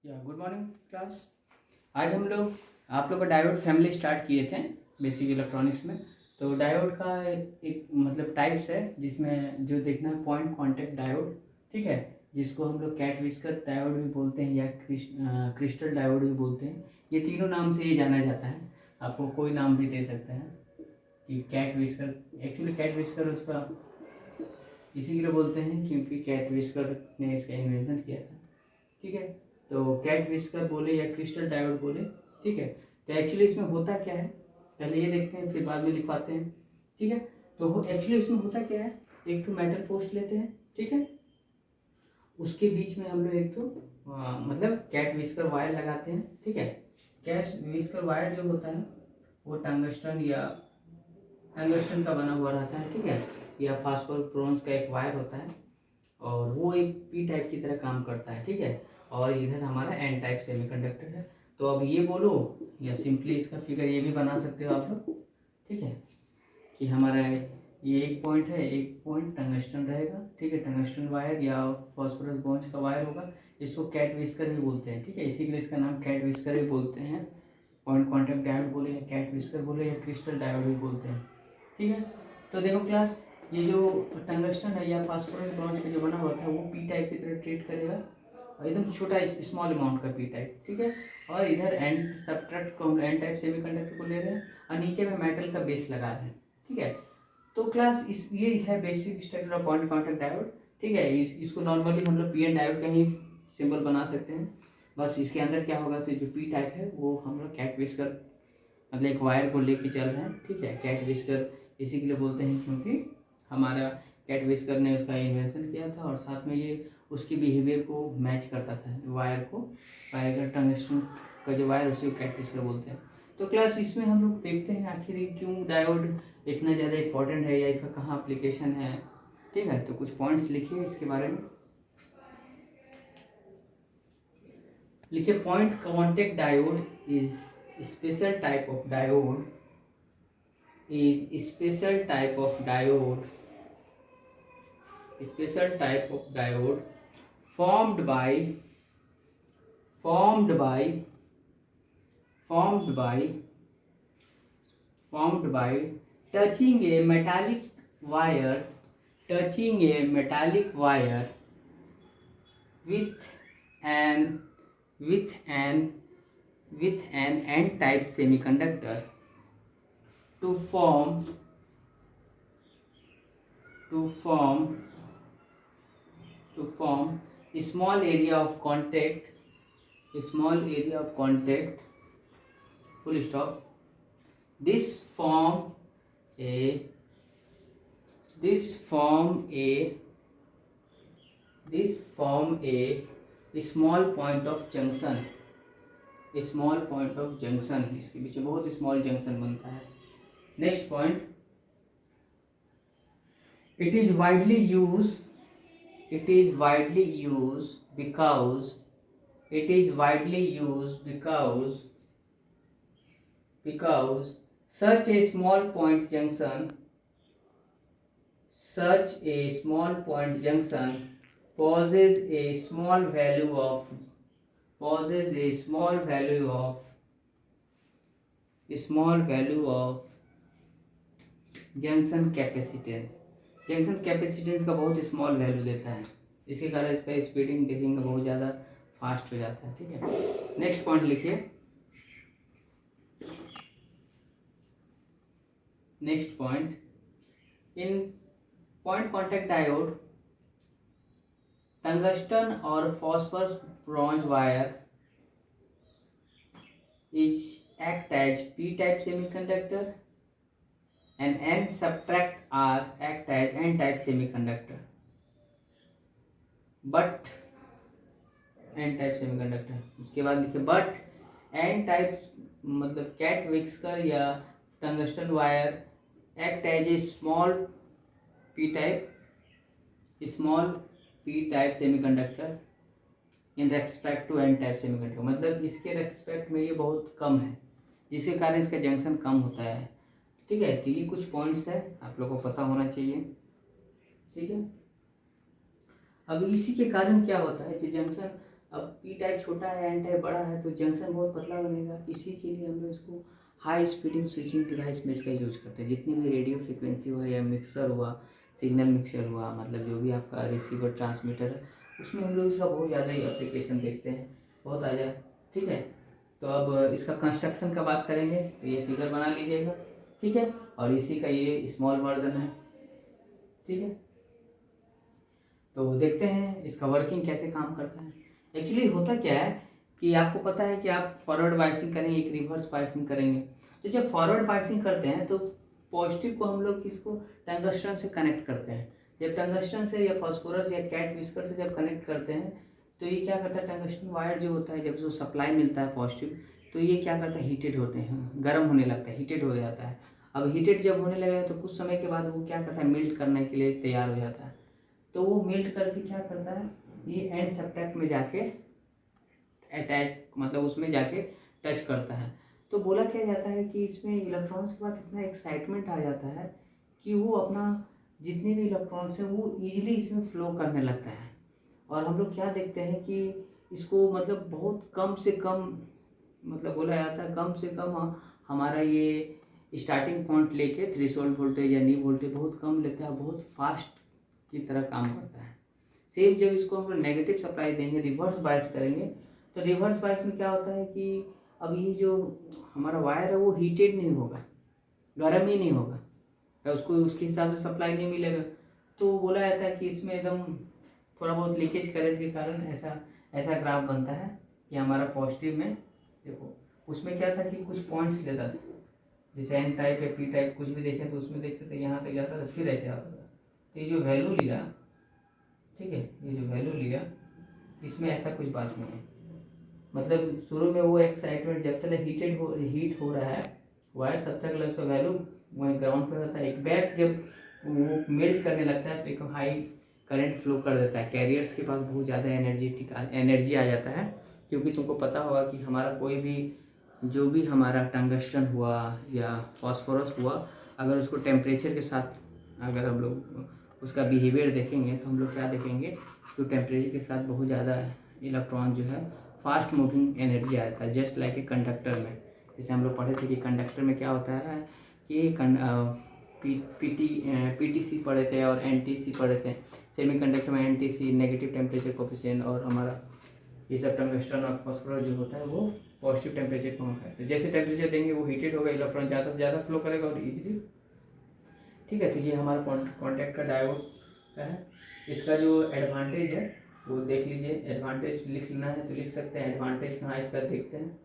Good morning class. आज हम लोग आप लोग का डायोड फैमिली स्टार्ट किए थे बेसिक इलेक्ट्रॉनिक्स में। तो डायोड का एक मतलब टाइप्स है जिसमें जो देखना है पॉइंट कांटेक्ट डायोड, ठीक है, जिसको हम लोग कैट विस्कर डायोड भी बोलते हैं या क्रिस्टल डायोड भी बोलते हैं। ये तीनों नाम से ये जाना जाता है, आपको कोई नाम भी दे सकते हैं कि cat whisker. Actually cat whisker उसका इसी के लिए बोलते हैं क्योंकि कैट विस्कर ने इसका इन्वेंशन किया था, ठीक है। तो कैट विस्कर बोले या क्रिस्टल डायोड बोले, ठीक है। तो एक्चुअली इसमें होता क्या है, पहले ये देखते हैं फिर बाद में लिखवाते हैं, ठीक है। तो एक्चुअली इसमें होता क्या है, एक तो मेटल पोस्ट लेते हैं, ठीक है, उसके बीच में हम लोग एक तो मतलब कैट विस्कर वायर लगाते हैं, ठीक है। कैट विस्कर वायर जो होता है वो टंगस्टन या टंगस्टन का बना हुआ रहता है, ठीक है, या फास्फोरस ब्रोंज का एक वायर होता है और वो एक पी टाइप की तरह काम करता है, ठीक है। और इधर हमारा एन टाइप सेमीकंडक्टर है। तो अब ये बोलो या सिंपली इसका फिगर ये भी बना सकते हो आप लोग, ठीक है, कि हमारा ये एक पॉइंट है, एक पॉइंट टंगस्टन रहेगा, ठीक है, टंगस्टन वायर या फास्फोरस ब्रोंज का वायर होगा। इसको कैट विस्कर भी बोलते हैं, ठीक है, इसी के लिए इसका नाम कैट विस्कर भी बोलते हैं। पॉइंट कॉन्टैक्ट डायोड बोले या कैट विस्कर बोले या क्रिस्टल डायोड भी बोलते हैं, ठीक है। तो देखो क्लास, ये जो टंगस्टन है या फास्फोरस ब्रोंज का जो बना हुआ था वो पी टाइप की तरह ट्रीट करेगा, और एकदम छोटा स्मॉल अमाउंट का पी टाइप, ठीक है। और इधर एन सब्ट्रैक्ट को हम एन टाइप सेमीकंडक्टर को ले रहे हैं और नीचे में मेटल का बेस लगा रहे हैं, ठीक है। तो क्लास इस ये है basic structure of point contact diode, ठीक है। इसको नॉर्मली हम लोग पी एन डायोड का ही सिंबल बना सकते हैं। बस इसके अंदर क्या होगा, तो जो पी टाइप है वो हम लोग कैट विस्कर मतलब एक वायर को लेके चल रहे हैं, ठीक है। कैट विस्कर इसी के लिए बोलते हैं क्योंकि हमारा कैट विस्कर ने उसका इन्वेंशन किया था और साथ में ये उसकी बिहेवियर को मैच करता था वायर को, वायर का टंगस्टन का जो वायर उसी को कैट विस्कर बोलते हैं। तो क्लास इसमें हम लोग देखते हैं आखिर क्यों डायोड इतना ज़्यादा इम्पोर्टेंट है या इसका कहाँ एप्लीकेशन है, ठीक है। तो कुछ पॉइंट्स लिखिए इसके बारे में। लिखिए point contact diode is special type of diode is special type of diode special type of diode formed by formed by formed by formed by touching a metallic wire touching a metallic wire with an with an with an n-type semiconductor to form a small area of contact full stop. This form a small point of junction, इसके पीछे बहुत small junction बनता है। Next point, it is widely used because such a small point junction possesses a small value of junction capacitance का बहुत small value देता है, इसके कारण इसका स्पीडिंग देखेंगे बहुत ज़्यादा फास्ट हो जाता है, ठीक है। नेक्स्ट पॉइंट लिखिए, नेक्स्ट पॉइंट, इन पॉइंट कॉन्टैक्ट डायोड टंगस्टन और phosphorus bronze wire is act as p-type semiconductor and n subtract r act as n-type semiconductor. But n-type semiconductor, उसके बाद लिखे but n-type मतलब कैट विस्कर या tungsten wire act as a small p-type semiconductor in respect to n-type semiconductor, मतलब इसके respect में ये बहुत कम है जिसके कारण इसका जंक्शन कम होता है, ठीक है। तो ये कुछ पॉइंट्स है आप लोगों को पता होना चाहिए, ठीक है। अब इसी के कारण क्या होता है कि जंक्शन अब पी टाइप छोटा है, एन टाइप बड़ा है, तो जंक्शन बहुत पतला बनेगा। इसी के लिए हम लोग इसको हाई स्पीडिंग स्विचिंग डिवाइस में इसका यूज करते हैं। जितनी भी रेडियो फ्रिक्वेंसी हुआ या मिक्सर हुआ, सिग्नल मिक्सर हुआ, मतलब जो भी आपका रिसीवर ट्रांसमीटर है, उसमें हम लोग इसका बहुत ज़्यादा ही एप्लीकेशन देखते हैं, बहुत आ जाए। ठीक है, तो अब इसका कंस्ट्रक्शन का बात करेंगे तो ये फिगर बना लीजिएगा। ठीक है, और इसी का ये स्मॉल वर्जन है। ठीक है, तो देखते हैं इसका वर्किंग कैसे काम करता है। एक्चुअली होता क्या है कि आपको पता है कि आप फॉरवर्ड बायसिंग करेंगे, एक रिवर्स बायसिंग करेंगे। तो जब फॉरवर्ड बायसिंग करते हैं तो पॉजिटिव को हम लोग किसको टंगस्टन से कनेक्ट करते हैं। जब टंगस्टन से या फास्फोरस या कैट विस्कर से जब कनेक्ट करते हैं तो ये क्या करता है, टंगस्टन वायर जो होता है जब जो सप्लाई मिलता है पॉजिटिव, तो ये क्या करता है, हीटेड होते हैं, गर्म होने लगता है, हीटेड हो जाता है। अब हीटेड जब होने लगेगा तो कुछ समय के बाद वो क्या करता है, मेल्ट करने के लिए तैयार हो जाता है। तो वो मेल्ट करके क्या करता है, ये एंड सब्ट्रैक्ट में जाके अटैच, मतलब उसमें जाके टच करता है। तो बोला क्या जाता है कि इसमें इलेक्ट्रॉन्स के बाद इतना एक्साइटमेंट आ जाता है कि वो अपना जितने भी इलेक्ट्रॉन्स हैं वो इजीली इसमें फ्लो करने लगता है। और हम लोग क्या देखते हैं कि इसको मतलब बहुत कम से कम, मतलब बोला जाता है कम से कम हमारा ये स्टार्टिंग पॉइंट लेके थ्रेशोल्ड वोल्टेज या नी वोल्टेज बहुत कम लेता है, बहुत फास्ट की तरह काम करता है। सेम जब इसको हम लोग नेगेटिव सप्लाई देंगे, रिवर्स बायस करेंगे, तो रिवर्स बायस में क्या होता है कि अब ये जो हमारा वायर है वो हीटेड नहीं होगा, गर्म ही नहीं होगा, तो उसको उसके हिसाब से सप्लाई नहीं मिलेगा। तो बोला जाता है कि इसमें एकदम थोड़ा बहुत लीकेज करंट के कारण ऐसा ऐसा ग्राफ बनता है कि हमारा पॉजिटिव में देखो, उसमें क्या था कि कुछ पॉइंट्स लेता था, जैसे एन टाइप या पी टाइप कुछ भी देखें तो उसमें देखते थे यहाँ तक जाता था, फिर ऐसे आता था। तो ये जो वैल्यू लिया, ठीक है, ये जो वैल्यू लिया इसमें ऐसा कुछ बात नहीं है। मतलब शुरू में वो एक्साइटमेंट जब तक हीट हो रहा है वायर, तब तक उसका वैल्यू वहीं ग्राउंड पर रहता है। एक बैक जब वो मेल्ट करने लगता है तो एक हाई करंट फ्लो कर देता है, कैरियर्स के पास बहुत ज़्यादा एनर्जी आ जाता है। क्योंकि तुमको पता होगा कि हमारा कोई भी जो भी हमारा टंगस्टन हुआ या फास्फोरस हुआ, अगर उसको टेम्परेचर के साथ अगर हम लोग उसका बिहेवियर देखेंगे तो हम लोग क्या देखेंगे, तो टेम्परेचर के साथ बहुत ज़्यादा इलेक्ट्रॉन जो है फास्ट मूविंग एनर्जी आता है, जस्ट लाइक ए कंडक्टर में। जैसे हम लोग पढ़े थे कि कंडक्टर में क्या होता है कि पीटीसी पढ़े थे और एनटीसी पढ़े थे। सेमी कंडक्टर में एनटीसी नेगेटिव टेम्परेचर कोफिशिएंट, और हमारा ये सब टंगस्टन और फास्फोरस जो होता है वो पॉजिटिव टेम्परेचर पर होता है। तो जैसे टेम्परेचर देंगे वो हीटेड होगा, इलेक्ट्रॉन ज़्यादा से ज़्यादा फ्लो करेगा और इजीली। ठीक है, तो ये हमारा कॉन्टैक्ट का डायोड का है। इसका जो एडवांटेज है वो देख लीजिए, एडवांटेज लिख लेना है तो लिख सकते हैं। एडवांटेज कहाँ इसका देखते हैं,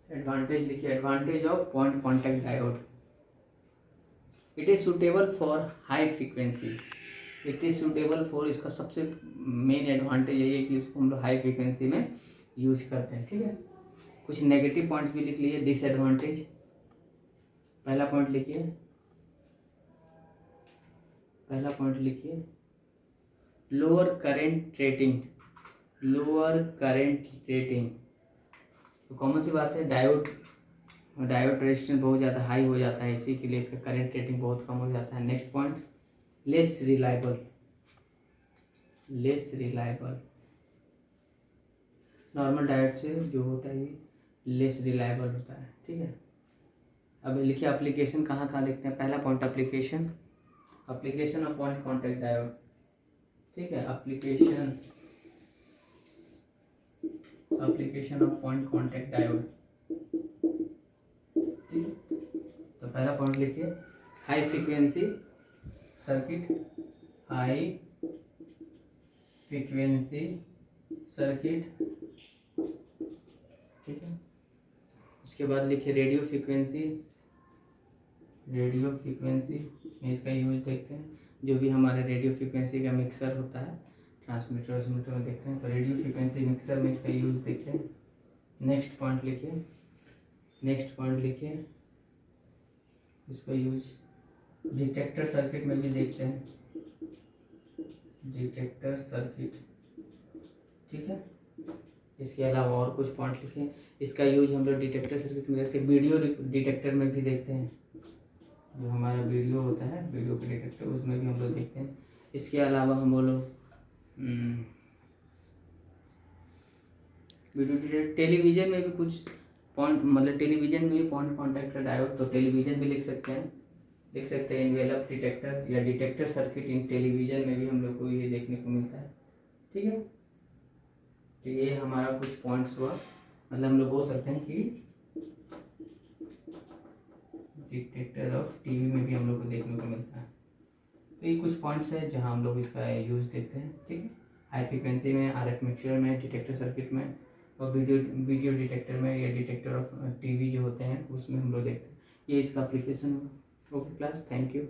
एडवांटेज लिखिए, advantage of point contact diode, it is suitable for high frequency. It is suitable for, इसका सबसे मेन एडवांटेज यही है कि इसको हम लोग हाई फ्रीक्वेंसी में यूज करते हैं। ठीक है, कुछ नेगेटिव पॉइंट्स भी लिख लिए। डिसएडवांटेज, पहला पॉइंट लिखिए, पहला पॉइंट लिखिए, lower current rating, lower current rating. तो कॉमन सी बात है, डायोड रेजिस्टेंस बहुत ज़्यादा हाई हो जाता है, इसी के लिए इसका करंट रेटिंग बहुत कम हो जाता है। Next point, less reliable, less reliable, normal diode से जो होता है ये लेस रिलायबल होता है। ठीक है, अब लिखिए एप्लीकेशन कहाँ कहाँ देखते हैं। पहला point application, application of point contact diode. ठीक है, application of point contact diode. ठीक है, तो पहला पॉइंट लिखिए, high frequency circuit, high frequency circuit. ठीक है, उसके बाद लिखिए रेडियो फ्रीक्वेंसी, रेडियो फ्रीक्वेंसी में इसका यूज देखते हैं। जो भी हमारे रेडियो फ्रीक्वेंसी का मिक्सर होता है ट्रांसमीटर वांसमीटर में देखते हैं, तो रेडियो फ्रीक्वेंसी मिक्सर में इसका यूज देखते हैं। नेक्स्ट पॉइंट लिखिए, नेक्स्ट पॉइंट लिखिए, इसका यूज डिटेक्टर सर्किट में भी देखते हैं, डिटेक्टर सर्किट। ठीक है, इसके अलावा और कुछ पॉइंट लिखें। इसका यूज हम लोग डिटेक्टर सर्किट में देखते हैं, वीडियो डिटेक्टर में भी देखते हैं। जो हमारा वीडियो होता है, वीडियो के डिटेक्टर, उसमें भी हम लोग देखते हैं। इसके अलावा हम बोलो वीडियो डिटेक्टर, टेलीविज़न में भी कुछ पॉइंट, मतलब टेलीविज़न में भी पॉइंट कॉन्टैक्ट का डायोड, तो टेलीविज़न भी लिख सकते हैं, इन्वेलप डिटेक्टर या डिटेक्टर सर्किट इन टेलीविज़न में भी हम लोग को ये देखने को मिलता है। ठीक है, तो ये हमारा कुछ पॉइंट्स हुआ, मतलब हम लोग बोल सकते हैं कि डिटेक्टर ऑफ टीवी में भी हम लोग को देखने को मिलता है। तो ये कुछ पॉइंट्स है जहाँ हम लोग इसका यूज़ देखते हैं। ठीक है, हाई फ्रिक्वेंसी में, आरएफ मिक्सर में, डिटेक्टर सर्किट में, और वीडियो डिटेक्टर में, या डिटेक्टर ऑफ टीवी जो होते हैं उसमें हम लोग देखते हैं। ये इसका एप्लीकेशन हुआ। Okay class, thank you.